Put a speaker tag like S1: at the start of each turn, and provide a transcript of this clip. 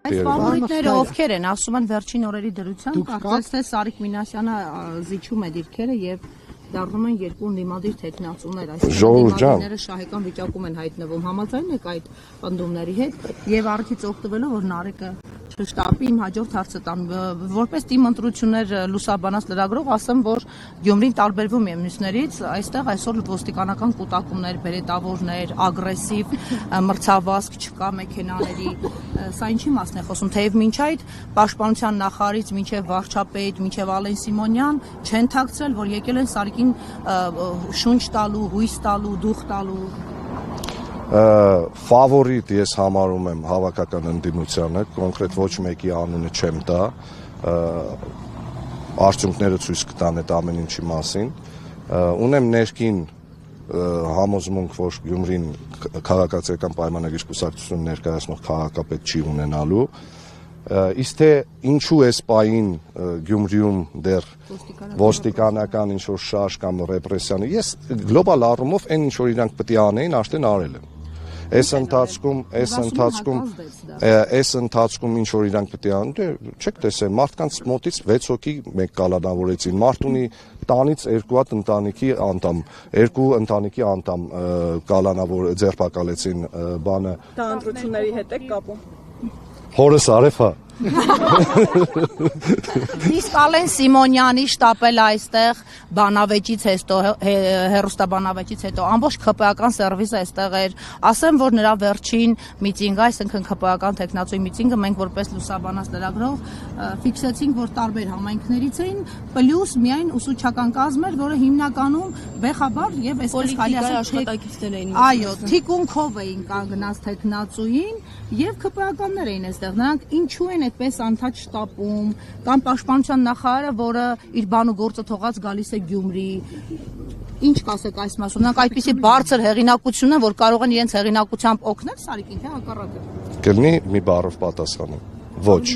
S1: Այս ֆավորիտները ովքեր են, ասում են վերջին օրերի դրությամբ, կարծես թե Սարիկ Մինասյանը զիջում է դիրքերը եւ դառնում են երկու ընդդիմադիր թեկնածուներ, այսինքն ընդդիմադիրները շահեկան վիճակում են հայտնվում, համաձայն եք այդ պնդումների հետ եւ առիթից օգտվելով, որ Նարեկը շտապի իմ հաջորդ հարցը տան, որպես թիմ ընտրություններ լուսաբանած լրագրող ասեմ, որ Գյումրին տարբերվում է մյուսներից, այստեղ այսօր ոստիկանական կուտակումներ, բերետավորներ, ագրեսիվ մրցավազք չկա մեքենաների, սա ինչի մասն է խոսում, թեև մինչ այդ պաշտպանության նախարարից մինչև վարչապետ, մինչև Ալեն Սիմոնյան չեն թաքցրել, որ եկել են Սարիկին շունչ տալու, հույս տալու, դուխ տալու։
S2: Ֆավորիտ ես համարում եմ հավաքական ընդդիմությանը, կոնկրետ ոչ մեկի անունը չեմ տա, արդյունքները ցույց կտան այդ ամեն ինչի մասին, ունեմ ներքին համոզմունք, որ Գյումրին քաղաքացիական պայմանագրի կուսակցություն ներկայացնող քաղաքապետ չի ունենալու, իսկ թե ինչու էս պահին Գյումրիում դեռ ոստիկանական ինչ-որ շարժ կամ ռեպրեսիան, ես գլոբալ առումով այն ինչ-որ իրանք պետք է անեին, արդեն արել են։ Այս ընթացքում ինչ որ իրանք պետք է անեն, չեք տեսել, մարդկանց մոտից 6 հոգի մեկ կալանավորեցին, մարդ ունի տանից երկու ընտանիքի անդամ կալանավոր ձերբակալեցին բանը։
S3: Դա ընտրությունների հետ է կապում։
S2: Հորս արև հա։
S1: Իսկ Ալեն Սիմոնյանի շտապել այստեղ բանավեճից հետո, հեռուստաբանավեճից հետո, ամբողջ ՔՊԱ-ական սերվիսը այստեղ էր, ասեմ, որ նրա վերջին միտինգը, այսինքն ՔՊԱ-ական տեխնացուի միտինգը, մենք որպես լուսաբանած լրագրող ֆիքսեցինք, որ տարբեր համայնքներից էին, պլյուս միայն ուսուցչական կազմ էր, որը հիմնականում վեխաբար եւ այսպես քալի
S3: աշխատակիցներ էին։
S1: Այո, թիկունքով էին կանգնած տեխնացուին եւ ՔՊԱ-կաններ էին այստեղ, նրանք ինչու են այդպես անդադ շտապում, կամ պաշտպանության նախարարը, որը իր բան ու գործը թողած գալիս է Գյումրի, ինչ կասեք այս մասում, նրանք այդպիսի բարձր հեղինակություն են, որ կարող են իրենց հեղինակությամբ օգնել Սարիկին, թե հակառակը։
S2: Կլինի մի բառով պատասխանեմ, ոչ։